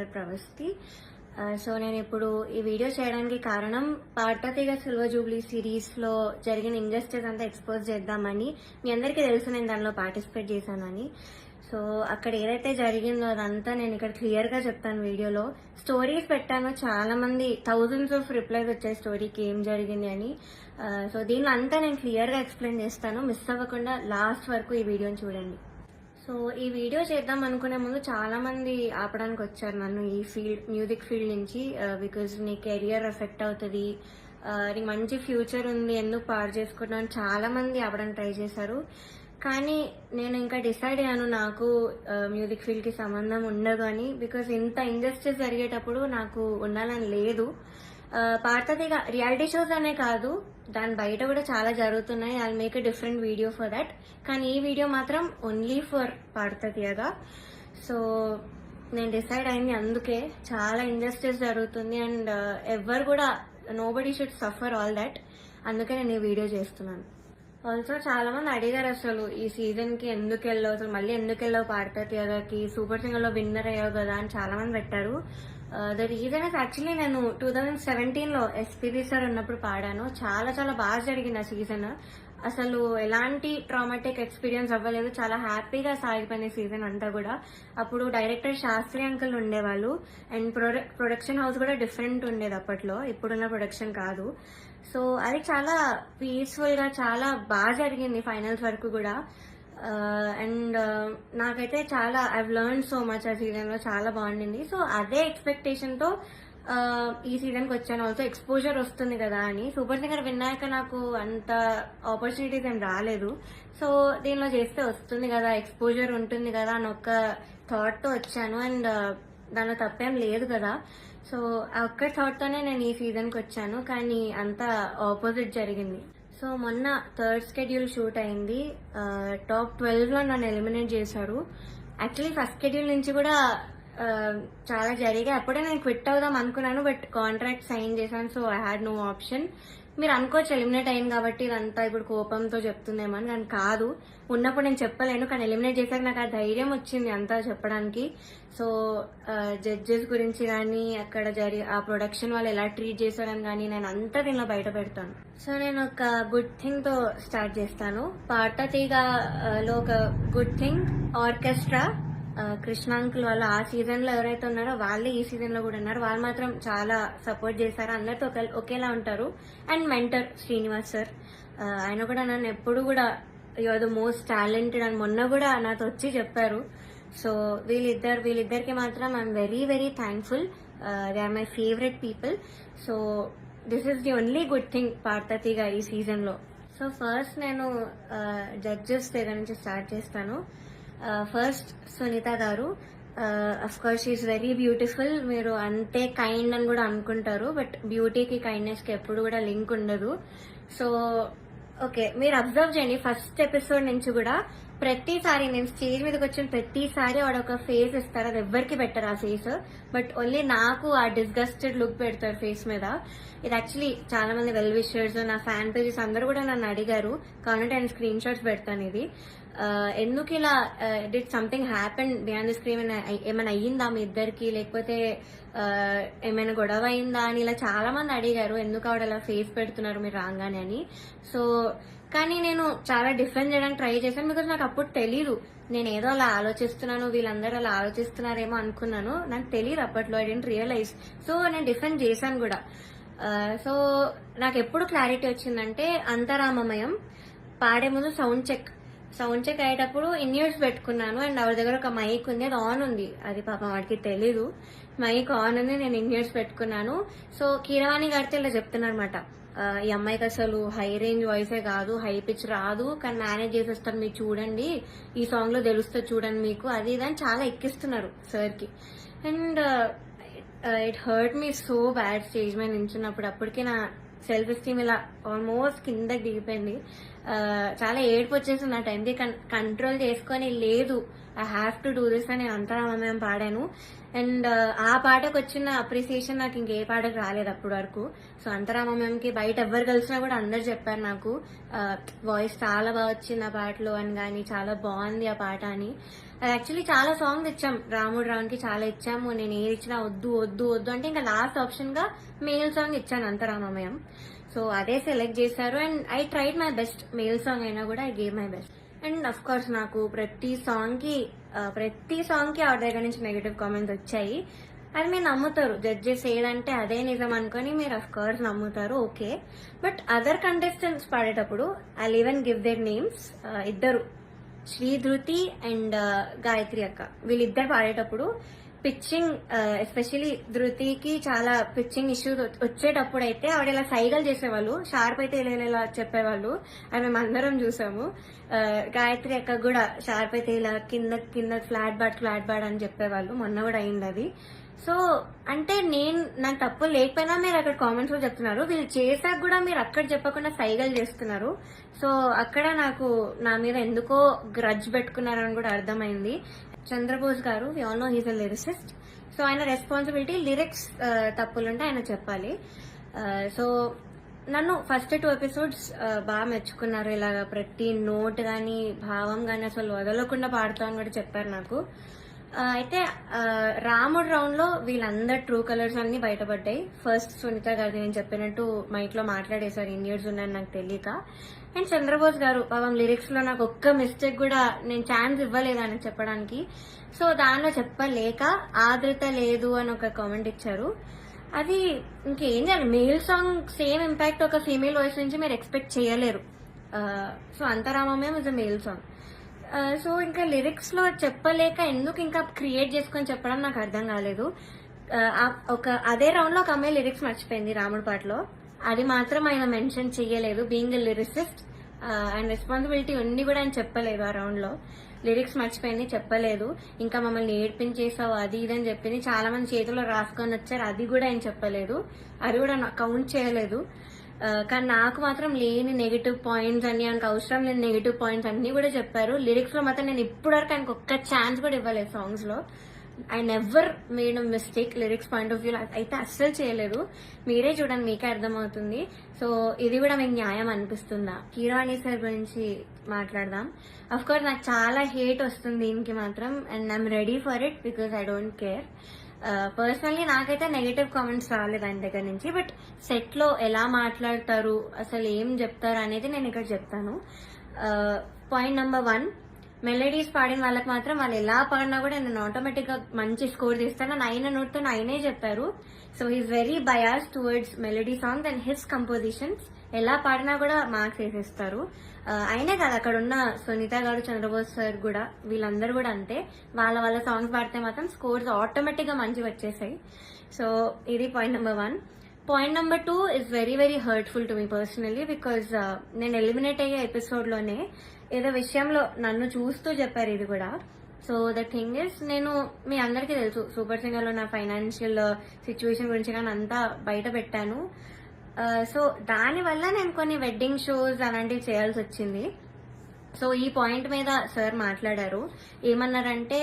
Singer Pravasthi. So నేను ఇప్పుడు ఈ వీడియో చేయడానికి కారణం పాడతీగ సిల్వర్ జూబ్లీ సిరీస్లో జరిగిన ఇంజస్టిస్ అంతా ఎక్స్పోజ్ చేద్దామని. మీ అందరికీ తెలుసు నేను దానిలో పార్టిసిపేట్ చేశానని. సో అక్కడ ఏదైతే జరిగిందో అదంతా నేను ఇక్కడ క్లియర్గా చెప్తాను వీడియోలో. స్టోరీస్ పెట్టాను, చాలా మంది థౌజండ్స్ ఆఫ్ రిప్లైస్ వచ్చాయి స్టోరీకి ఏం జరిగింది అని. సో దీనిలో అంతా నేను క్లియర్గా ఎక్స్ప్లెయిన్ చేస్తాను. మిస్ అవ్వకుండా లాస్ట్ వరకు ఈ వీడియోని చూడండి. సో ఈ వీడియో చేద్దాం అనుకునే ముందు చాలా మంది ఆపడానికి వచ్చారు నన్ను ఈ మ్యూజిక్ ఫీల్డ్ నుంచి. బికాజ్ నీ కెరియర్ ఎఫెక్ట్ అవుతుంది, నీకు మంచి ఫ్యూచర్ ఉంది, ఎందుకు పాడు చేసుకుంటున్నావు అని చాలా మంది ఆపడానికి ట్రై చేశారు. కానీ నేను ఇంకా డిసైడ్ అయ్యాను నాకు మ్యూజిక్ ఫీల్డ్ కి సంబంధం ఉండదు అని. బికాజ్ ఇంత ఇండస్ట్రీస్ జరిగేటప్పుడు నాకు ఉండాలని లేదు. పాడతీగ రియాలిటీ షోస్ అనే కాదు, దాని బయట కూడా చాలా జరుగుతున్నాయి. I make a different video for that. కానీ ఈ వీడియో మాత్రం ఓన్లీ ఫర్ పాడతీగగా. సో నేను డిసైడ్ అయింది అందుకే. చాలా ఇండస్ట్రీస్ జరుగుతుంది అండ్ ఎవరు కూడా nobody should suffer all that. అందుకే నేను ఈ వీడియో చేస్తున్నాను. ఆల్సో చాలా మంది అడిగారు అసలు ఈ సీజన్ కి ఎందుకు వెళ్ళావు, అసలు మళ్ళీ ఎందుకు వెళ్ళావు పాడతీగకి, సూపర్ సింగర్ లో విన్నర్ అయ్యావు కదా అని చాలా మంది పెట్టారు. ద రీజన్ ఇస్ యాక్చువల్లీ నేను 2017లో ఎస్పీబీ సార్ ఉన్నప్పుడు పాడాను. చాలా చాలా బాగా జరిగింది ఆ సీజన్. అసలు ఎలాంటి ట్రామాటిక్ ఎక్స్పీరియన్స్ అవ్వలేదు, చాలా హ్యాపీగా సాగిపోయిన సీజన్ అంతా కూడా. అప్పుడు డైరెక్టర్ శాస్త్రి అంకుల్ ఉండేవాళ్ళు అండ్ ప్రొడక్షన్ హౌస్ కూడా డిఫరెంట్ ఉండేది అప్పట్లో, ఇప్పుడున్న ప్రొడక్షన్ కాదు. సో అది చాలా పీస్ఫుల్ గా చాలా బాగా జరిగింది ఫైనల్స్ వరకు కూడా. అండ్ నాకైతే చాలా ఐవ్ లెర్న్ సో మచ్ ఆ సీజన్ లో, చాలా బాగుండింది. సో అదే ఎక్స్పెక్టేషన్ తో ఈ సీజన్ కి వచ్చాను. ఆల్సో ఎక్స్పోజర్ వస్తుంది కదా అని. సూపర్ సింగర్ విన్నాక నాకు అంత ఆపర్చునిటీస్ ఏం రాలేదు. సో దీనిలో చేస్తే వస్తుంది కదా, ఎక్స్పోజర్ ఉంటుంది కదా అని ఒక థాట్ తో వచ్చాను. అండ్ దానిలో తప్పేం లేదు కదా. సో ఆ ఒక్క థాట్ తోనే నేను ఈ సీజన్ కి వచ్చాను. కానీ అంతా ఆపోజిట్ జరిగింది. సో మొన్న థర్డ్ షెడ్యూల్ షూట్ అయింది. టాప్ 12 లో నన్ను ఎలిమినేట్ చేశారు. యాక్చువల్లీ ఫస్ట్ షెడ్యూల్ నుంచి కూడా చాలా జరిగాయి. అప్పుడే నేను క్విట్ అవుదాం అనుకున్నాను, బట్ కాంట్రాక్ట్ సైన్ చేశాను. So I had no option. మీరు అనుకోవచ్చు ఎలిమినేట్ అయింది కాబట్టి ఇదంతా ఇప్పుడు కోపంతో చెప్తుందేమో అని. కానీ కాదు, ఉన్నప్పుడు నేను చెప్పలేను. కానీ ఎలిమినేట్ చేశాక నాకు ఆ ధైర్యం వచ్చింది అంతా చెప్పడానికి. సో జడ్జెస్ గురించి కానీ అక్కడ ఆ ప్రొడక్షన్ వాళ్ళు ఎలా ట్రీట్ చేశారని కానీ నేను అంతా దీనిలో బయట పెడతాను. సో నేను ఒక గుడ్ థింగ్ తో స్టార్ట్ చేస్తాను. పాడతీగలో ఒక good thing orchestra. Krishna uncle వాళ్ళు ఆ సీజన్ లో ఎవరైతే ఉన్నారో వాళ్ళే ఈ సీజన్ లో కూడా ఉన్నారు. వాళ్ళు మాత్రం చాలా సపోర్ట్ చేశారు, అందరితో ఒకేలా ఉంటారు. అండ్ మెంటర్ శ్రీనివాస్ సార్, ఆయన కూడా నన్ను ఎప్పుడు కూడా you are the most talented అని మొన్న కూడా నాతో వచ్చి చెప్పారు. సో వీళ్ళిద్దరికి మాత్రం I'm very very thankful. They are my favourite people. So this is the only good thing Padutha Theeyaga ఈ సీజన్ లో. సో ఫస్ట్ నేను జడ్జెస్ దగ్గర నుంచి స్టార్ట్ చేస్తాను. ఫస్ట్ సునీత గారు. Of course she is very beautiful. మీరు అంతే కైండ్ అని కూడా అనుకుంటారు, బట్ బ్యూటీకి కైండ్నెస్ కి ఎప్పుడు కూడా లింక్ ఉండదు. సో ఓకే, మీరు అబ్జర్వ్ చేయండి ఫస్ట్ ఎపిసోడ్ నుంచి కూడా ప్రతిసారి నేను స్టేజ్ మీదకి వచ్చిన ప్రతిసారి వాడు ఒక ఫేస్ ఇస్తారు. అది ఎవ్వరికి పెట్టరు ఆ ఫేస్, బట్ ఓన్లీ నాకు ఆ డిస్గస్టెడ్ లుక్ పెడతారు ఫేస్ మీద. ఇది యాక్చువల్లీ చాలా మంది వెల్ విషర్స్, నా ఫ్యాన్ పేజెస్ అందరూ కూడా నన్ను అడిగారు. కాబట్టి నేను స్క్రీన్ షాట్స్ పెడతాను. ఇది ఎందుకు ఇలా did something happen behind the screen, ఏమైనా అయ్యిందా మీ ఇద్దరికి, లేకపోతే ఏమైనా గొడవ అయిందా అని ఇలా చాలా మంది అడిగారు. ఎందుకు ఆవిడ అలా ఫేస్ పెడుతున్నారు మీరు రాగానే అని. సో కానీ నేను చాలా డిఫెండ్ చేయడానికి ట్రై చేశాను. బికాజ్ నాకు అప్పుడు తెలీదు, నేను ఏదో అలా ఆలోచిస్తున్నాను, వీళ్ళందరూ అలా ఆలోచిస్తున్నారేమో అనుకున్నాను. నాకు తెలియదు అప్పట్లో, ఐ డెంట్ రియలైజ్. సో నేను డిఫెండ్ చేశాను కూడా. సో నాకు ఎప్పుడు క్లారిటీ వచ్చిందంటే అంతరామమయం పాడే ముందు సౌండ్ చెక్ అయ్యేటప్పుడు ఇన్ ఇయర్స్ పెట్టుకున్నాను. అండ్ ఆవిడ దగ్గర ఒక మైక్ ఉంది, అది ఆన్ ఉంది. అది పాపం వాడికి తెలీదు, మైక్ ఆన్ ఉంది, నేను ఇన్ ఇయర్స్ పెట్టుకున్నాను. సో కీరవాణి గారితో ఇలా చెప్తున్నారన్నమాట, ఈ అమ్మాయికి అసలు హై రేంజ్ వాయిసే కాదు, హై పిచ్ రాదు, కానీ మేనేజ్ చేసేస్తారు, మీరు చూడండి, ఈ సాంగ్ లో తెలుస్తుంది చూడండి మీకు, అది ఇదని చాలా ఎక్కిస్తున్నారు సార్ కి. And it hurt me so bad stage మీద నించున్నప్పుడు. అప్పటికే నా సెల్ఫ్ ఎస్టీమ్ ఇలా ఆల్మోస్ట్ కిందకి దిగిపోయింది. చాలా ఏడుపు వచ్చేసింది ఆ టైంకి. కంట్రోల్ చేసుకొని లేదు, I have to do this అని అంతరామయం పాడాను. అండ్ ఆ పాటకు వచ్చిన అప్రిసియేషన్ నాకు ఇంకే పాటకు రాలేదు అప్పటి వరకు. సో అంతరామమ్యంకి బయట ఎవరు కలిసినా కూడా అందరు చెప్పారు నాకు వాయిస్ చాలా బాగా వచ్చింది ఆ పాటలో అని, కానీ చాలా బాగుంది ఆ పాట అని. అది యాక్చువల్లీ చాలా సాంగ్స్ ఇచ్చాం రాముడు రావుకి, చాలా ఇచ్చాము. నేను ఏది ఇచ్చినా వద్దు వద్దు వద్దు అంటే ఇంకా లాస్ట్ ఆప్షన్ గా మేల్ సాంగ్ ఇచ్చాను అంతరామమయం. సో అదే సెలెక్ట్ చేశారు and I tried my best. Male song అయినా కూడా I gave my best. And of course నాకు ప్రతి సాంగ్ కి ఆవిడ దగ్గర నుంచి నెగటివ్ కామెంట్స్ వచ్చాయి. అది మీరు నమ్ముతారు, జడ్జెస్ ఏదంటే అదే నిజం అనుకుని మీరు అఫ్ కోర్స్ నమ్ముతారు, ఓకే. బట్ అదర్ కంటెస్టెంట్స్ పాడేటప్పుడు I even give their names. ఇద్దరు, శ్రీధృతి అండ్ గాయత్రి అక్క, వీళ్ళిద్దరు పాడేటప్పుడు పిచ్చింగ్, ఎస్పెషలీ ధృతికి చాలా పిచ్చింగ్ ఇష్యూస్ వచ్చేటప్పుడు అయితే ఆవిడ ఇలా సైగలు చేసేవాళ్ళు, షార్ప్ అయితే ఇలా చెప్పేవాళ్ళు. అది మేము అందరం చూసాము. గాయత్రి అక్క కూడా షార్ప్ అయితే ఇలా కింద కింద ఫ్లాట్ బాడ్ అని చెప్పేవాళ్ళు. మొన్న కూడా అయింది అది. సో అంటే నాకు తప్పు లేకపోయినా మీరు అక్కడ కామెంట్స్ లో చెప్తున్నారు, వీళ్ళు చేశాక కూడా మీరు అక్కడ చెప్పకుండా సైగలు చేస్తున్నారు. సో అక్కడ నాకు నా మీద ఎందుకో గ్రడ్జ్ పెట్టుకున్నారని కూడా అర్థమైంది. చంద్రబోస్ గారు, we all know he's a lyricist. So ఆయన రెస్పాన్సిబిలిటీ, లిరిక్స్ తప్పులుంటే ఆయన చెప్పాలి. సో నన్ను ఫస్ట్ 2 ఎపిసోడ్స్ బాగా మెచ్చుకున్నారు. ఇలాగ ప్రతి నోట్ గానీ భావం గానీ అసలు వదలకుండా పాడుతామని కూడా చెప్పారు నాకు. అయితే రాముడు రౌండ్ లో వీళ్ళందరు ట్రూ కలర్స్ అన్ని బయటపడ్డాయి. ఫస్ట్ సునీత గారిది నేను చెప్పినట్టు మైక్ లో మాట్లాడేశారు, ఇండియన్స్ ఉన్నాయని నాకు తెలియక. అండ్ చంద్రబోస్ గారు పాపం లిరిక్స్ లో నాకు ఒక్క మిస్టేక్ కూడా నేను ఛాన్స్ ఇవ్వలేదు ఆయన చెప్పడానికి. సో దానిలో చెప్పలేక ఆదృత లేదు అని ఒక కామెంట్ ఇచ్చారు. అది ఇంకేం చేయాలి, మేల్ సాంగ్ సేమ్ ఇంపాక్ట్ ఒక ఫీమేల్ వాయిస్ నుంచి మీరు ఎక్స్పెక్ట్ చేయలేరు. సో అంతరామమ్యం is a male song. So ఇంకా లిరిక్స్ లో చెప్పలేక ఎందుకు ఇంకా క్రియేట్ చేసుకొని చెప్పడం నాకు అర్థం కాలేదు. అదే రౌండ్ లో ఒక అమ్మాయి లిరిక్స్ మర్చిపోయింది రాముడి పాటలో, అది మాత్రం ఆయన మెన్షన్ చెయ్యలేదు. Being a lyricist and responsibility ఉండి కూడా ఆయన చెప్పలేదు. ఆ రౌండ్ లో లిరిక్స్ మర్చిపోయింది, చెప్పలేదు. ఇంకా మమ్మల్ని ఏడ్పించేసావు అది ఇది అని చెప్పింది. చాలా మంది చేతిలో రాసుకొని వచ్చారు, అది కూడా ఆయన చెప్పలేదు, అది కూడా కౌంట్ చేయలేదు. కానీ నాకు మాత్రం లేని నెగిటివ్ పాయింట్స్ అన్ని, ఆయనకు అవసరం లేని నెగిటివ్ పాయింట్స్ అన్ని కూడా చెప్పారు. లిరిక్స్ లో మాత్రం నేను ఇప్పటివరకు ఆయనకు ఒక్క ఛాన్స్ కూడా ఇవ్వలేదు సాంగ్స్ లో. I never made a mistake lyrics point of view అయితే అస్సలు చేయలేదు. మీరే చూడండి, మీకే అర్థమవుతుంది. సో ఇది కూడా మీకు న్యాయం అనిపిస్తుందా? కీరవాణి సార్ గురించి మాట్లాడదాం. అఫ్ కోర్స్ నాకు చాలా హేట్ వస్తుంది దీనికి మాత్రం, and I'm ready for it because I don't care. Personally నాకైతే నెగటివ్ కామెంట్స్ రాలేదు ఆయన దగ్గర నుంచి. బట్ సెట్ లో ఎలా మాట్లాడతారు, అసలు ఏం చెప్తారు అనేది నేను ఇక్కడ చెప్తాను. పాయింట్ నెంబర్ 1, మెలోడీస్ పాడిన వాళ్ళకి మాత్రం వాళ్ళు ఎలా పాడినా కూడా నేను ఆటోమేటిక్ గా మంచి స్కోర్ తీస్తాను. ఆయన నోట్తో ఆయనే చెప్పారు. So he's very bias towards melody songs and his compositions. ఎలా పాడినా కూడా మార్క్స్ వేసేస్తారు. అయినే కాదు, అక్కడ ఉన్న సునీత గారు, చంద్రబోస్ సార్ కూడా, వీళ్ళందరూ కూడా అంతే. వాళ్ళ సాంగ్స్ పాడితే మాత్రం స్కోర్స్ ఆటోమేటిక్ గా మంచిగా వచ్చేసాయి. సో ఇది point number 1. Point number 2 is very very hurtful to me personally because నేను ఎలిమినేట్ అయ్యే ఎపిసోడ్ లోనే ఏదో విషయంలో నన్ను చూస్తూ చెప్పారు ఇది కూడా. సో ద థింగ్ ఇస్, నేను మీ అందరికీ తెలుసు సూపర్ సింగర్ లో నా ఫైనాన్షియల్ సిచ్యువేషన్ గురించి కానీ అంతా బయట పెట్టాను. సో దానివల్ల నేను కొన్ని వెడ్డింగ్ షోస్ అలాంటివి చేయాల్సి వచ్చింది. సో ఈ పాయింట్ మీద సార్ మాట్లాడారు. ఏమన్నారంటే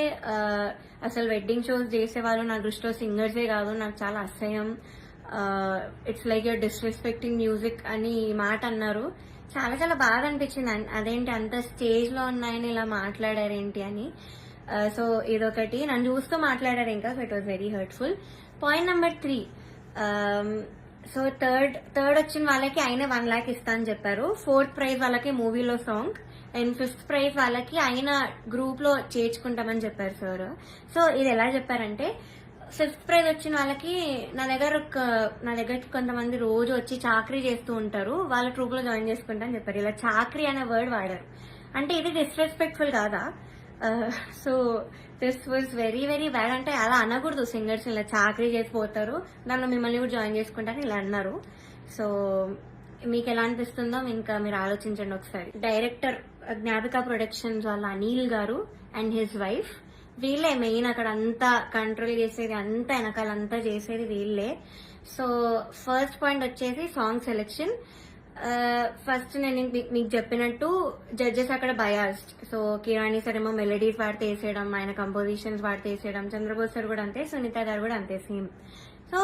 అసలు వెడ్డింగ్ షోస్ చేసేవాళ్ళు నా దృష్టిలో సింగర్సే కాదు, నాకు చాలా అసహ్యం, it's like you're disrespecting music అని ఈ మాట అన్నారు. చాలా చాలా బాగా అనిపించింది. అదేంటి అంత స్టేజ్ లో ఉన్నాయని ఇలా మాట్లాడారేంటి అని. సో ఇదొకటి, నన్ను చూస్తూ మాట్లాడారు ఇంకా. So it was very hurtful. Point number 3, so third వచ్చిన వాళ్ళకి ఆయన 1 lakh ఇస్తా అని చెప్పారు. 4th ప్రైజ్ వాళ్ళకి మూవీలో సాంగ్, అండ్ 5th ప్రైజ్ వాళ్ళకి ఆయన గ్రూప్ లో చేర్చుకుంటామని చెప్పారు సార్. సో ఇది ఎలా చెప్పారంటే, 5th ప్రైజ్ వచ్చిన వాళ్ళకి నా దగ్గరకి కొంతమంది రోజు వచ్చి చాకరీ చేస్తూ ఉంటారు, వాళ్ళ ట్రూప్ లో జాయిన్ చేసుకుంటా అని చెప్పారు. ఇలా చాకరీ అనే వర్డ్ వాడారు. అంటే ఇది డిస్రెస్పెక్ట్ఫుల్ కాదా? So this was very very bad. అంటే అలా అనకూడదు, సింగర్స్ ఇలా చాకరీ చేసిపోతారు, దానిలో మిమ్మల్ని కూడా జాయిన్ చేసుకుంటారని ఇలా అన్నారు. సో మీకు ఎలా అనిపిస్తుందో ఇంకా మీరు ఆలోచించండి ఒకసారి. డైరెక్టర్ జ్ఞాపిక ప్రొడక్షన్స్ వాళ్ళ అనిల్ గారు అండ్ హిజ్ వైఫ్, వీళ్ళే మెయిన్ అక్కడ అంతా కంట్రోల్ చేసేది, అంతా వెనకాలంతా చేసేది వీళ్ళే. సో ఫస్ట్ పాయింట్ వచ్చేసి సాంగ్ సెలెక్షన్. ఫస్ట్ నేను మీకు చెప్పినట్టు జడ్జెస్ అక్కడ బయాస్డ్. సో కిరాణి సార్ ఏమో మెలడీస్ వాడితే వేసేయడం, ఆయన కంపోజిషన్స్ వాడితే వేసేయడం, చంద్రబోస్ సార్ కూడా అంతే, సునీత గారు కూడా అంతే సేమ్. సో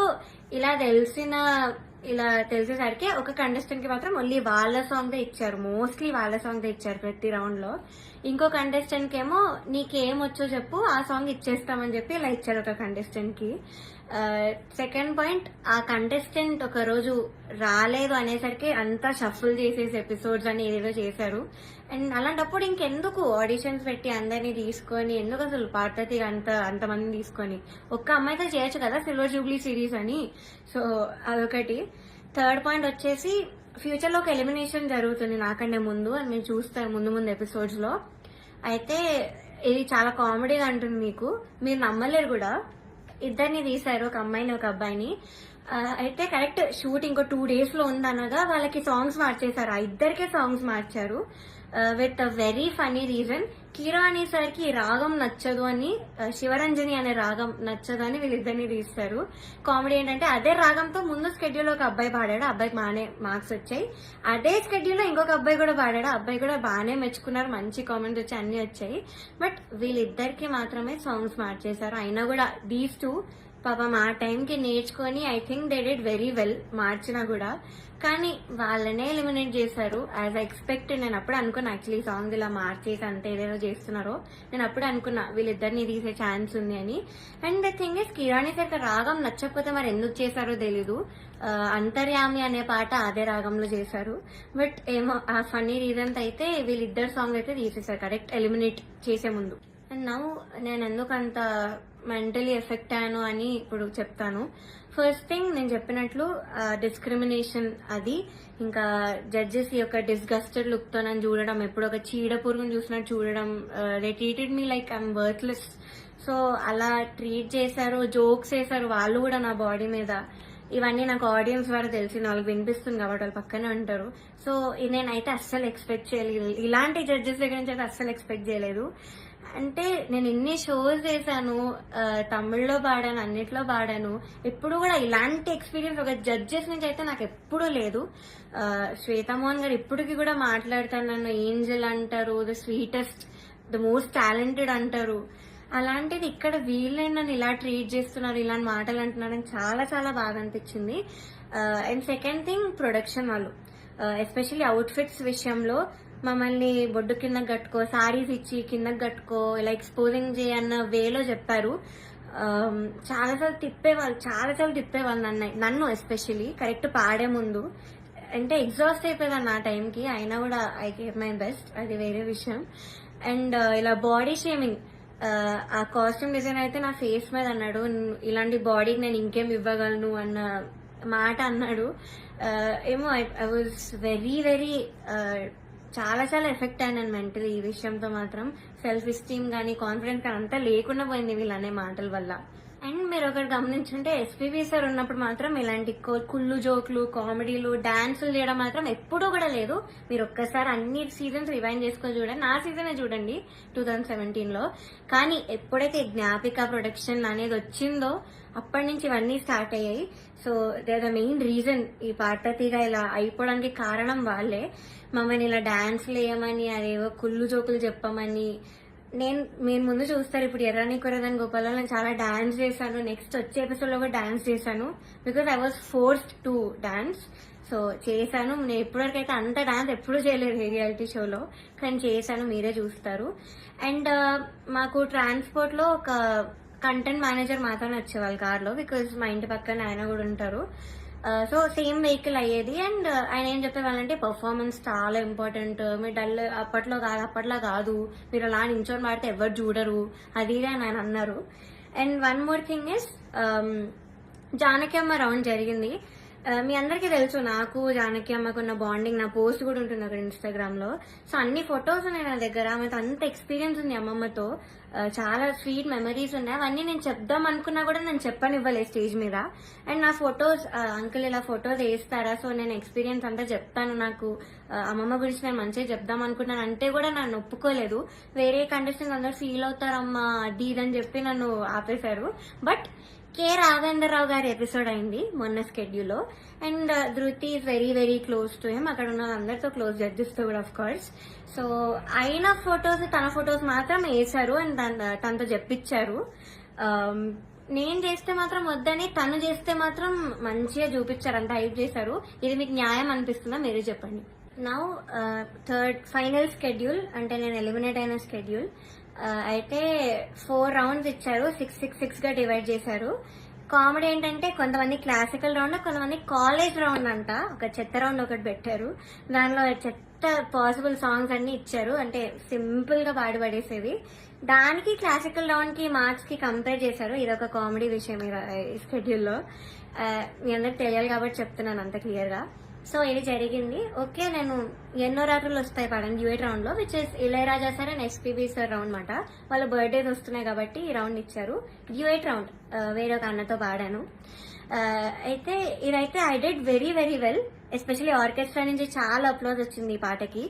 ఇలా తెలిసేసరికి ఒక కంటెస్టెంట్ కి మాత్రం ఓన్లీ వాళ్ళ సాంగ్ దే ఇచ్చారు, మోస్ట్లీ వాళ్ళ సాంగ్ దే ఇచ్చారు ప్రతి రౌండ్ లో. ఇంకో కంటెస్టెంట్ కి ఏమో నీకేం వచ్చో చెప్పు ఆ సాంగ్ ఇచ్చేస్తామని చెప్పి ఇలా ఇచ్చారు ఒక కంటెస్టెంట్ కి. సెకండ్ పాయింట్, ఆ కంటెస్టెంట్ ఒక రోజు రాలేదు అనేసరికి అంతా షఫుల్ చేసేసి ఎపిసోడ్స్ అని ఏదేదో చేశారు. అండ్ అలాంటప్పుడు ఇంకెందుకు ఆడిషన్స్ పెట్టి అందరినీ తీసుకొని, ఎందుకు అసలు పార్వతి అంతమందిని తీసుకొని ఒక్క అమ్మాయితో చేయొచ్చు కదా సిల్వర్ జూబ్లీ సిరీస్ అని. సో అదొకటి. థర్డ్ పాయింట్ వచ్చేసి ఫ్యూచర్ లో ఒక ఎలిమినేషన్ జరుగుతుంది నాకంటే ముందు, అని మీరు చూస్తారు ముందు ఎపిసోడ్స్ లో. అయితే ఇది చాలా కామెడీగా ఉంటుంది, మీరు నమ్మలేరు కూడా. ఇద్దరిని తీశారు, ఒక అమ్మాయిని ఒక అబ్బాయిని. అయితే కరెక్ట్ షూట్ ఇంకో 2 days లో ఉందనగా వాళ్ళకి సాంగ్స్ మార్చేశారు, ఆ ఇద్దరికే సాంగ్స్ మార్చారు with a very funny reason. Kirani sir కి రాగం నచ్చదు అని, శివరంజని అనే రాగం నచ్చదు అని వీళ్ళిద్దరిని తీస్తారు. కామెడీ ఏంటంటే అదే రాగంతో ముందు స్కెడ్యూల్ ఒక అబ్బాయి పాడాడు, అబ్బాయికి బాగానే మార్క్స్ వచ్చాయి. అదే స్కెడ్యూల్ లో ఇంకొక అబ్బాయి కూడా పాడాడు, అబ్బాయి కూడా బాగానే మెచ్చుకున్నారు, మంచి కామెంట్స్ వచ్చి అన్ని వచ్చాయి. బట్ వీళ్ళిద్దరికి మాత్రమే సాంగ్స్ మార్చేశారు. అయినా కూడా దీస్ టూ పాపం ఆ టైంకి నేర్చుకొని I think they did very well మార్చినా కూడా. కానీ వాళ్ళనే ఎలిమినేట్ చేశారు యాజ్ ఎక్స్పెక్ట్. నేను అప్పుడు అనుకున్నా యాక్చువల్లీ సాంగ్ ఇలా మార్చేసి అంతే ఏదేదో చేస్తున్నారో, నేను అప్పుడు అనుకున్నా వీళ్ళిద్దరిని తీసే ఛాన్స్ ఉంది అని. And the thing is కిరాణి sir రాగం నచ్చకపోతే మరి ఎందుకు చేశారో తెలీదు. అంతర్యామి అనే పాట అదే రాగంలో చేశారు. బట్ ఏమో ఆ ఫన్నీ రీజన్స్ అయితే వీళ్ళిద్దరు సాంగ్ అయితే తీసేశారు కరెక్ట్ ఎలిమినేట్ చేసే ముందు. అండ్ నౌ నేను ఎందుకు అంత మెంటలీ ఎఫెక్ట్ అయ్యాను అని ఇప్పుడు చెప్తాను. ఫస్ట్ థింగ్, నేను చెప్పినట్లు డిస్క్రిమినేషన్ అది, ఇంకా జడ్జెస్ యొక్క డిస్గస్టెడ్ లుక్ తో నన్ను చూడడం, ఎప్పుడు ఒక చీడ పురుగును చూసినట్టు చూడడం, they treated me like I'm worthless. So అలా ట్రీట్ చేశారు, జోక్స్ వేశారు వాళ్ళు కూడా నా బాడీ మీద. ఇవన్నీ నాకు ఆడియన్స్ ద్వారా తెలిసి వాళ్ళకి వినిపిస్తుంది కాబట్టి వాళ్ళు పక్కనే ఉంటారు. సో నేనైతే అస్సలు ఎక్స్పెక్ట్ చేయలేదు, ఇలాంటి జడ్జెస్ దగ్గర నుంచి అయితే అస్సలు ఎక్స్పెక్ట్ చేయలేదు. అంటే నేను ఇన్ని షోస్ చేశాను, తమిళ్లో పాడాను, అన్నిట్లో పాడాను, ఎప్పుడు కూడా ఇలాంటి ఎక్స్పీరియన్స్ ఒక జడ్జెస్ నుంచి అయితే నాకు ఎప్పుడూ లేదు. శ్వేతామోహన్ గారు ఇప్పటికి కూడా మాట్లాడతాను, నన్ను ఏంజల్ అంటారు, the sweetest, the most talented అంటారు. అలాంటిది ఇక్కడ వీళ్ళని నన్ను ఇలా ట్రీట్ చేస్తున్నారు, ఇలాంటి మాటలు అంటున్నారని చాలా చాలా బాగా అనిపించింది. అండ్ సెకండ్ థింగ్, ప్రొడక్షన్ వాళ్ళు ఎస్పెషల్లీ అవుట్ఫిట్స్ విషయంలో మమ్మల్ని బొడ్డు కిందకి కట్టుకో, సారీస్ ఇచ్చి కిందకి కట్టుకో, ఇలా ఎక్స్పోజింగ్ చేయన్న వేలో చెప్పారు. చాలాసార్లు తిప్పేవాళ్ళు నన్ను ఎస్పెషల్లీ కరెక్ట్ పాడే ముందు. అంటే ఎగ్జాస్ట్ అయిపోయేదాన్ని ఆ టైంకి, అయినా కూడా ఐ గేవ్ మై బెస్ట్, అది వేరే విషయం. అండ్ ఇలా బాడీ షేమింగ్, ఆ కాస్ట్యూమ్ డిజైన్ అయితే నా ఫేస్ మీద అన్నాడు, ఇలాంటి బాడీకి నేను ఇంకేం ఇవ్వగలను అన్న మాట అన్నాడు. ఏమో ఐ వాజ్ వెరీ చాలా చాలా ఎఫెక్ట్ అయినాను మెంటలీ ఈ విషయంతో మాత్రం. సెల్ఫ్ ఎస్టీమ్ కానీ కాన్ఫిడెన్స్ కానీ అంతా లేకుండా పోయింది వీళ్ళనే మాటల వల్ల. అండ్ మీరు ఒకటి గమనించుంటే ఎస్పీబీ సార్ ఉన్నప్పుడు మాత్రం ఇలాంటి కుళ్ళు జోకులు, కామెడీలు, డాన్సులు చేయడం మాత్రం ఎప్పుడూ కూడా లేదు. మీరు ఒక్కసారి అన్ని సీజన్స్ రివైండ్ చేసుకొని చూడండి, నా సీజనే చూడండి 2017లో. కానీ ఎప్పుడైతే జ్ఞాపిక ప్రొడక్షన్ అనేది వచ్చిందో అప్పటి నుంచి ఇవన్నీ స్టార్ట్ అయ్యాయి. So they the main reason ఈ పార్వతిగా ఇలా అయిపోవడానికి కారణం వాళ్ళే. మమ్మల్ని ఇలా డాన్స్లు వేయమని, అదేవో కుళ్ళు జోకులు చెప్పమని. మీరు ముందు చూస్తారు, ఇప్పుడు ఎర్రని కొరదని గోపాల్లో నేను చాలా డాన్స్ చేశాను, నెక్స్ట్ వచ్చే ఎపిసోడ్ లో కూడా డాన్స్ చేశాను, because I was forced to dance. So చేశాను, నేను ఇప్పటివరకు అయితే అంత డాన్స్ ఎప్పుడూ చేయలేదు ఏ రియాలిటీ షోలో, కానీ చేశాను, మీరే చూస్తారు. అండ్ మాకు ట్రాన్స్పోర్ట్ లో ఒక కంటెంట్ మేనేజర్ మాత్రమే వచ్చేవాళ్ళు కార్లో, బికాజ్ మా ఇంటి పక్కన ఆయన కూడా ఉంటారు. సో సేమ్ వెహికల్ అయ్యేది. అండ్ ఆయన ఏం చెప్పేవాళ్ళంటే పర్ఫార్మెన్స్ చాలా ఇంపార్టెంట్, మీరు డల్ అప్పట్లో కాదు, మీరు అలా నించొని పాడితే ఎవరు చూడరు, అది అని ఆయన అన్నారు. And one more thing is, Janaki అమ్మ రౌండ్ జరిగింది. మీ అందరికీ తెలుసు నాకు జానకి అమ్మకున్న బాండింగ్, నా పోస్ట్ కూడా ఉంటుంది అక్కడ ఇన్స్టాగ్రామ్ లో. సో అన్ని ఫొటోస్ ఉన్నాయి నా దగ్గర, ఆమెతో అంత ఎక్స్పీరియన్స్ ఉంది అమ్మమ్మతో, చాలా స్వీట్ మెమరీస్ ఉన్నాయి. అవన్నీ నేను చెప్దాం అనుకున్నా కూడా నేను చెప్పనివ్వలేదు స్టేజ్ మీద. అండ్ నా ఫొటోస్, అంకుల్ ఇలా ఫొటోస్ వేస్తారా, సో నేను ఎక్స్పీరియన్స్ అంతా చెప్తాను, నాకు అమ్మమ్మ గురించి నేను మంచిగా చెప్దాం అనుకున్నాను అంటే కూడా నన్ను ఒప్పుకోలేదు. వేరే కంటెస్టెంట్స్ అందరూ ఫీల్ అవుతారమ్మా అది ఇదని చెప్పి నన్ను ఆపేశారు. బట్ కె రాఘవేంద్రరావు గారి ఎపిసోడ్ అయింది మొన్న స్కెడ్యూల్లో. అండ్ ధృతి is very very close to him. అక్కడ ఉన్న అందరితో క్లోజ్, జడ్జెస్తో కూడా ఆఫ్ కోర్స్. సో అయిన ఫొటోస్, తన ఫొటోస్ మాత్రం వేశారు అండ్ తనతో చెప్పించారు. నేను చేస్తే మాత్రం వద్దని, తను చేస్తే మాత్రం మంచిగా చూపించారు, అంత హైప్ చేశారు. ఇది మీకు న్యాయం అనిపిస్తుందా మీరే చెప్పండి. నౌ థర్డ్ ఫైనల్ స్కెడ్యూల్, అంటే నేను ఎలిమినేట్ అయిన స్కెడ్యూల్. అయితే 4 రౌండ్స్ ఇచ్చారు, 6 గా డివైడ్ చేశారు. కామెడీ ఏంటంటే కొంతమంది క్లాసికల్ రౌండ్, కొంతమంది కాలేజ్ రౌండ్ అంట. ఒక చెత్త రౌండ్ ఒకటి పెట్టారు, దానిలో చెత్త పాసిబుల్ సాంగ్స్ అన్ని ఇచ్చారు, అంటే సింపుల్ గా పాడి పడేసేవి. దానికి క్లాసికల్ రౌండ్ కి మార్క్స్ కి కంపేర్ చేశారు. ఇదొక కామెడీ విషయం ఈ స్కెడ్యూల్లో. మీ అందరికి తెలియాలి కాబట్టి చెప్తున్నాను అంత క్లియర్ గా. సో ఇది జరిగింది. ఓకే, నేను ఎన్నో రాత్రులు వస్తాయి పాడండి డ్యూయట్ రౌండ్ లో, which is Ilaiyaraaja sir and SPB sir round మాట. వాళ్ళ బర్త్డేస్ వస్తున్నాయి కాబట్టి ఈ రౌండ్ ఇచ్చారు. డ్యూయట్ రౌండ్ వేరే ఒక అన్నతో పాడాను. అయితే ఇదైతే I did very very well. Especially orchestra నుంచి చాలా అప్లోజ్ వచ్చింది ఈ పాటకి.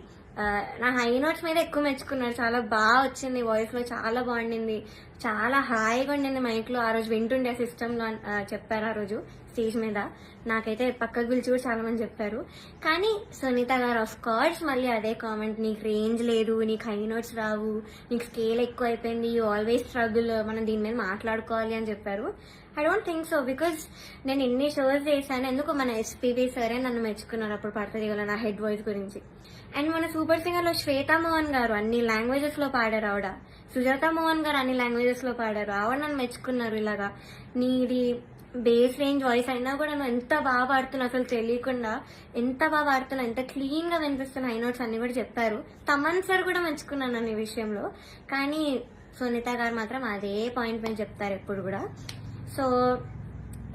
నా హై నోట్స్ మీద ఎక్కువ మెచ్చుకున్నారు, చాలా బాగా వచ్చింది, వాయిస్ లో చాలా బాగుండింది, చాలా హాయిగా ఉండింది మైక్ లో. ఆ రోజు వింటుండే సిస్టమ్ లో చెప్పారు ఆ రోజు స్టేజ్ మీద. నాకైతే పక్కకు పిలిచి కూడా చాలా మంది చెప్పారు. కానీ సునీత గారు ఆఫ్ కోర్స్ మళ్ళీ అదే కామెంట్, నీకు రేంజ్ లేదు, నీకు హై నోట్స్ రావు, నీకు స్కేల్ ఎక్కువ అయిపోయింది, యూ ఆల్వేస్ స్ట్రగుల్, మనం దీని మీద మాట్లాడుకోవాలి అని చెప్పారు. I don't think so, because నేను ఎన్ని షోస్ చేశాను. ఎందుకు మన ఎస్పీబీ సరే నన్ను మెచ్చుకున్నారు అప్పుడు పడతదిగల నా హెడ్ వాయిస్ గురించి. అండ్ మన సూపర్ సింగర్ లో శ్వేతా మోహన్ గారు అన్ని లాంగ్వేజెస్ లో పాడారు. ఆవిడ సుజాత మోహన్ గారు అన్ని లాంగ్వేజెస్ లో పాడారు. ఆవిడ నన్ను మెచ్చుకున్నారు. ఇలాగా నీది బేస్ రేంజ్ వాయిస్ అయినా కూడా నువ్వు ఎంత బాగా పాడుతున్నావు, అసలు తెలియకుండా ఎంత బాగా పాడుతున్నావు, ఎంత క్లీన్ గా వినిపిస్తున్నా హై నోట్స్ అన్ని కూడా చెప్పారు. తమన్ సార్ కూడా మెచ్చుకున్నాను నన్ను ఈ విషయంలో. కానీ సునీత గారు మాత్రం అదే పాయింట్ మీద చెప్తారు ఎప్పుడు కూడా. సో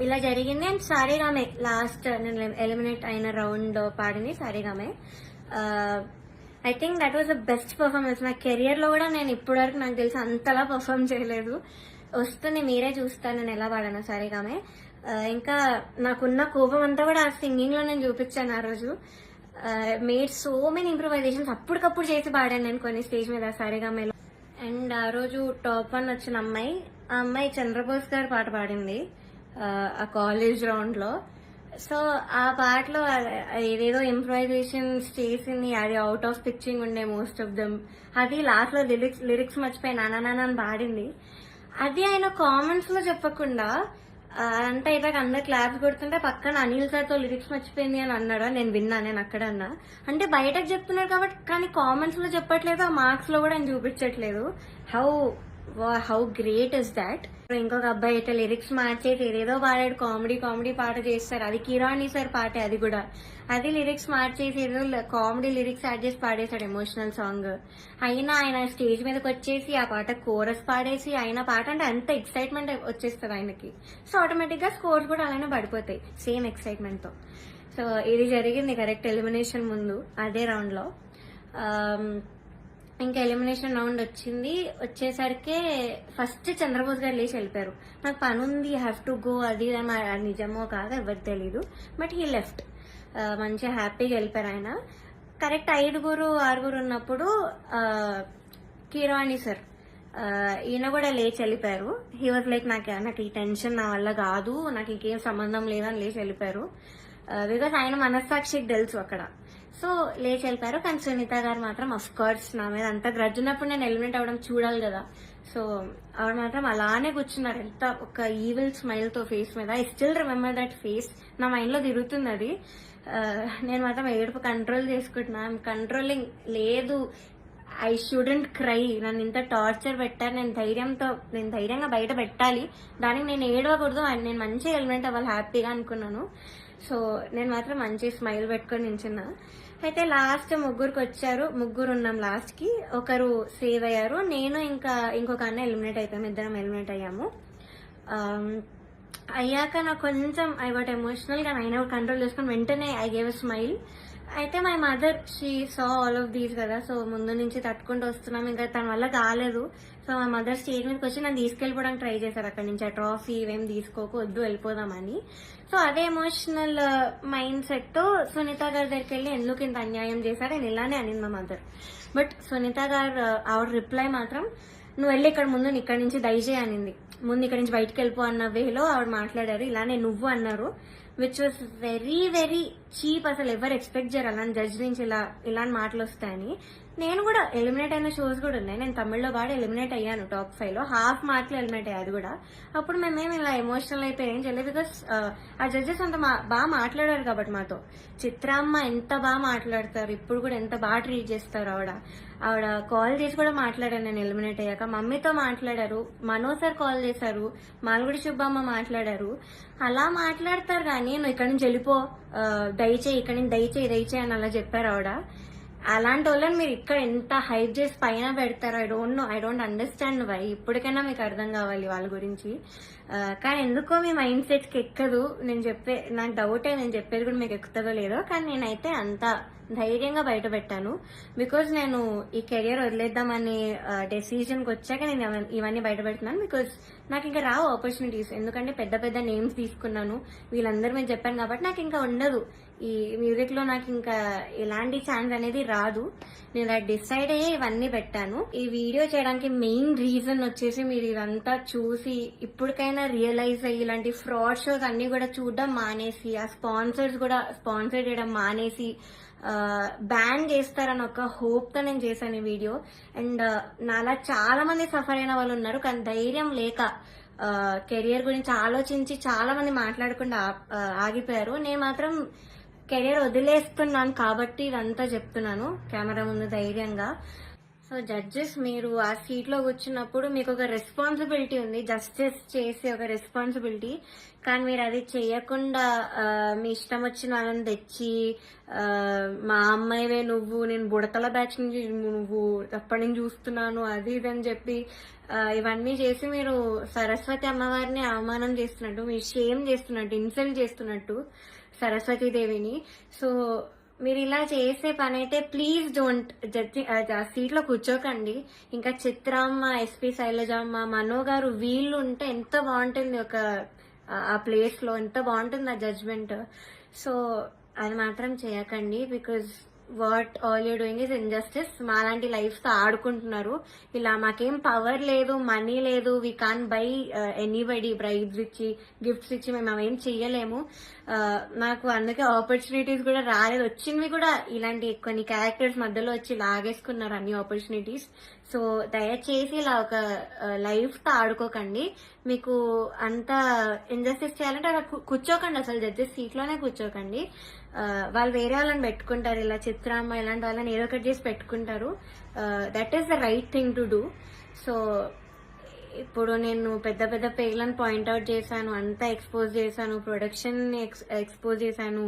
ఇలా జరిగింది. అండ్ సారేగామే లాస్ట్ నేను ఎలిమినేట్ అయిన రౌండ్ పాడింది Saregama. I think that was the best performance. నా కెరియర్ లో కూడా నేను ఇప్పటివరకు నాకు తెలిసి అంతలా పర్ఫార్మ్ చేయలేదు. వస్తుంది మీరే చూస్తాను నేను ఎలా పాడాను సారేగామే. ఇంకా నాకున్న కోపం అంతా కూడా ఆ సింగింగ్ లో నేను చూపించాను ఆ రోజు. మేడ్ సో మెనీ ఇంప్రూవైజేషన్స్ అప్పటికప్పుడు చేసి పాడాను నేను కొన్ని స్టేజ్ మీద సారేగామేలో. అండ్ ఆ రోజు టాప్ 1 వచ్చిన అమ్మాయి, ఆ అమ్మాయి చంద్రబోస్ గారు పాట పాడింది ఆ కాలేజ్ రౌండ్ లో. సో ఆ పాటలో ఏదేదో ఇంప్రూవైజేషన్స్ చేసింది, అది అవుట్ ఆఫ్ పిచ్చింగ్ ఉండే మోస్ట్ ఆఫ్ దమ్. అది లాస్ట్ లో లిరిక్స్ మర్చిపోయి నానా అని పాడింది. అది ఆయన కామెంట్స్ లో చెప్పకుండా అంతా అయిపోయాక అందరు క్లాప్స్ కొడుతుంటే పక్కన అనిల్ సార్ తో లిరిక్స్ మర్చిపోయింది అని అన్నాడు. నేను విన్నా, నేను అక్కడ అన్నా. అంటే బయటకు చెప్తున్నాడు కాబట్టి, కానీ కామెంట్స్ లో చెప్పట్లేదు, ఆ మార్క్స్ లో కూడా ఆయన చూపించట్లేదు. How great is that. ఇంకొక అబ్బాయి అయితే లిరిక్స్ మార్చేసి ఏదేదో పాడాడు, కామెడీ పాట చేస్తారు. అది కిరాణి సార్ పాటే, అది కూడా అది లిరిక్స్ మార్చేసి ఏదో కామెడీ లిరిక్స్ యాడ్ చేసి పాడేశాడు ఎమోషనల్ సాంగ్. అయినా ఆయన స్టేజ్ మీదకి వచ్చేసి ఆ పాట కోరస్ పాడేసి, ఆయన పాట అంటే అంత ఎక్సైట్మెంట్ వచ్చేస్తుంది ఆయనకి. సో ఆటోమేటిక్ గా స్కోర్స్ కూడా అలానే పడిపోతాయి సేమ్ ఎక్సైట్మెంట్ తో. సో ఇది జరిగింది కరెక్ట్ ఎలిమినేషన్ ముందు అదే రౌండ్ లో. ఇంకా ఎలిమినేషన్ రౌండ్ వచ్చేసరికి ఫస్ట్ చంద్రబోస్ గారు లేచి వెళ్ళిపోయారు. నాకు పని ఉంది, హ్యావ్ టు గో, అది నిజమో కాదో ఎవరికి తెలీదు, బట్ హీ లెఫ్ట్. మంచిగా హ్యాపీగా వెళ్ళిపోయారు ఆయన. కరెక్ట్ 5-6 ఉన్నప్పుడు కిరాణి సార్ ఈయన కూడా లేచి వెళ్ళిపోయారు. హీ వాజ్ లైక్ నాకు ఈ టెన్షన్ నా వల్ల కాదు, నాకు ఇంకేం సంబంధం లేదని లేచి వెళ్ళిపోయారు. బికాస్ ఆయన మనస్సాక్షికి తెలుసు అక్కడ. సో లేచి వెళ్ళిపోయారు. కానీ సునీత గారు మాత్రం అఫ్ కోర్స్ నా మీద అంత గ్రడ్జ్ ఉన్నప్పుడు నేను ఎలిమినేట్ అవ్వడం చూడాలి కదా. సో ఆవిడ మాత్రం అలానే కూర్చున్నారు, ఎంత ఒక ఈవిల్ స్మైల్ తో ఫేస్ మీద. I still remember that face, నా మైండ్ లో తిరుగుతుంది అది. నేను మాత్రం ఏడుపు కంట్రోల్ చేసుకుంటున్నా, కంట్రోలింగ్ లేదు. ఐ షుడెంట్ క్రై, నన్ను ఇంత టార్చర్ పెట్టారు, నేను ధైర్యంగా బయట పెట్టాలి, దానికి నేను ఏడవకూడదు, నేను మంచిగా ఎలిమినేట్ అవ్వాలి హ్యాపీగా అనుకున్నాను. సో నేను మాత్రం మంచి స్మైల్ పెట్టుకొని నించున్నా. అయితే లాస్ట్ ముగ్గురు ఉన్నాం లాస్ట్ కి. ఒకరు సేవ్ అయ్యారు, నేను ఇంకా ఇంకొక అన్న ఎలిమినేట్ అవుతాము, ఇద్దరం ఎలిమినేట్ అయ్యాము. అయ్యాక నాకు కొంచెం ఐ వాట్ ఎమోషనల్ గా అయినా కంట్రోల్ చేసుకుని వెంటనే ఐ గేవ్ అ స్మైల్. అయితే my mother she saw all of these కదా. సో ముందు నుంచి తట్టుకుంటూ వస్తున్నాం, ఇంకా తన వల్ల కాలేదు. సో మా మదర్ స్టేజ్ మీదకి వచ్చి నన్ను తీసుకెళ్ళిపోవడానికి ట్రై చేశారు అక్కడి నుంచి. ఆ ట్రాఫీ ఇవేం తీసుకోకు, వద్దు వెళ్ళిపోదామని. సో అదే ఎమోషనల్ మైండ్ సెట్ తో సునీత గారి దగ్గరికి వెళ్ళి ఎందుకు ఇంత అన్యాయం చేశారు అని ఇలానే అనింది మా మదర్. బట్ సునీత గారు ఆవిడ రిప్లై మాత్రం నువ్వు వెళ్ళి ఇక్కడ ముందు ఇక్కడి నుంచి దయచేయి అనింది. ముందు ఇక్కడి నుంచి బయటకు వెళ్ళిపో అన్న వేలో ఆవిడ మాట్లాడారు. ఇలానే నువ్వు అన్నారు, which was very very cheap. అసలు ఎవరు ఎక్స్పెక్ట్ చేయరు అలాంటి జడ్జ్ నుంచి ఇలాంటి మాటలు వస్తాయని. నేను కూడా ఎలిమినేట్ అయిన షోస్ కూడా ఉన్నాయి. నేను తమిళ్లో బాగా ఎలిమినేట్ అయ్యాను టాప్ 5 లో, హాఫ్ మార్క్ లో ఎలిమినేట్ అయ్యాయి. అది కూడా అప్పుడు మేమేమి ఇలా ఎమోషనల్ అయిపోయి ఏం చేయలేదు, బికాస్ ఆ జడ్జెస్ అంత బాగా మాట్లాడారు కాబట్టి మాతో. చిత్రామ్మ ఎంత బాగా మాట్లాడతారు, ఇప్పుడు కూడా ఎంత బాగా ట్రీట్ చేస్తారు. ఆవిడ కాల్ చేసి కూడా మాట్లాడాను నేను ఎలిమినేట్ అయ్యాక. మమ్మీతో మాట్లాడారు, మనో సార్ కాల్ చేశారు, మాల్గుడి సుబ్బమ్మ మాట్లాడారు. అలా మాట్లాడతారు కానీ నువ్వు ఇక్కడి నుంచి వెళ్ళిపో, దయచేయి ఇక్కడి నుంచి దయచేయి అని అలా చెప్పారు ఆవిడ. అలాంటి వాళ్ళని మీరు ఇక్కడ ఎంత హైప్ చేసి పైన పెడతారు. I don't understand why. ఇప్పటికైనా మీకు అర్థం కావాలి వాళ్ళ గురించి. కానీ ఎందుకో మీ మైండ్ సెట్ కి ఎక్కదు. నాకు డౌటే, నేను చెప్పేది కూడా మీకు ఎక్కుతుందో లేదో. కానీ నేనైతే అంత ధైర్యంగా బయట పెట్టాను, బికాజ్ నేను ఈ కెరియర్ వదిలేద్దామని డెసిజన్కి వచ్చాక నేను ఇవన్నీ బయట పెడుతున్నాను. బికాజ్ నాకు ఇంకా రావు ఆపర్చునిటీస్, ఎందుకంటే పెద్ద పెద్ద నేమ్స్ తీసుకున్నాను, వీళ్ళందరూ మేము చెప్పాను కాబట్టి నాకు ఇంకా ఉండదు. ఈ మ్యూజిక్ లో నాకు ఇంకా ఎలాంటి ఛాన్స్ అనేది రాదు. నేను అది డిసైడ్ అయ్యే ఇవన్నీ పెట్టాను. ఈ వీడియో చేయడానికి మెయిన్ రీజన్ వచ్చేసి మీరు ఇదంతా చూసి ఇప్పటికైనా రియలైజ్ అయ్యి ఇలాంటి ఫ్రాడ్ షోస్ అన్ని కూడా చూడడం మానేసి, ఆ స్పాన్సర్స్ కూడా స్పాన్సర్ చేయడం మానేసి బ్యాన్ చేస్తారని ఒక హోప్ తో నేను చేశాను ఈ వీడియో. అండ్ నాలా చాలా మంది సఫర్ అయిన వాళ్ళు ఉన్నారు, కానీ ధైర్యం లేక కెరియర్ గురించి ఆలోచించి చాలా మంది మాట్లాడకుండా ఆగిపోయారు. నేను మాత్రం కెరియర్ వదిలేస్తున్నాను కాబట్టి ఇదంతా చెప్తున్నాను కెమెరా ముందు ధైర్యంగా. సో జడ్జెస్, మీరు ఆ సీట్ లో కూర్చున్నప్పుడు మీకు ఒక రెస్పాన్సిబిలిటీ ఉంది, జస్టిస్ చేసే ఒక రెస్పాన్సిబిలిటీ. కానీ మీరు అది చేయకుండా మీ ఇష్టం వచ్చిన వాళ్ళని తెచ్చి మా అమ్మాయివే నువ్వు, నేను బుడతల బ్యాచ్ నుంచి నువ్వు అప్పటి నుంచి చూస్తున్నాను అది ఇది అని చెప్పి ఇవన్నీ చేసి మీరు సరస్వతి అమ్మవారిని అవమానం చేస్తున్నట్టు, మీరు షేమ్ చేస్తున్నట్టు, ఇన్సల్ట్ చేస్తున్నట్టు సరస్వతీదేవిని. సో మీరు ఇలా చేసే పని అయితే ప్లీజ్ డోంట్ సీట్ లో కూర్చోకండి. ఇంకా చిత్రమ్మ, ఎస్పీ శైలజమ్మ, మనో గారు వీళ్ళు ఉంటే ఎంత బాగుంటుంది ఆ ప్లేస్ లో, ఎంత బాగుంటుంది ఆ జడ్జ్మెంట్. సో అది మాత్రం చేయకండి, because what all you doing is injustice. మాలాంటి లైఫ్ తో ఆడుకుంటున్నారు. ఇలా మాకేం పవర్ లేదు, మనీ లేదు, we can buy anybody bribes ఇచ్చి గిఫ్ట్స్ ఇచ్చి మేము అవేం చెయ్యలేము. నాకు అందుకే ఆపర్చునిటీస్ కూడా రాలేదు. వచ్చినవి కూడా ఇలాంటి కొన్ని క్యారెక్టర్స్ మధ్యలో వచ్చి లాగేసుకున్నారు అన్ని ఆపర్చునిటీస్. సో దయచేసి ఇలా ఒక లైఫ్ తో ఆడుకోకండి. మీకు అంత ఇన్జస్టిస్ చేయాలంటే అలా కూర్చోకండి, అసలు జడ్జెస్ సీట్ లోనే కూర్చోకండి. వాళ్ళు వేరే వాళ్ళని పెట్టుకుంటారు, ఇలా చిత్రామ్మ ఇలాంటి వాళ్ళని ఏదో ఒకటి చేసి పెట్టుకుంటారు. That is the right thing to do. So ఇప్పుడు నేను పెద్ద పెద్ద పేర్లను పాయింట్అవుట్ చేశాను, అంతా ఎక్స్పోజ్ చేశాను, ప్రొడక్షన్ ఎక్స్పోజ్ చేశాను,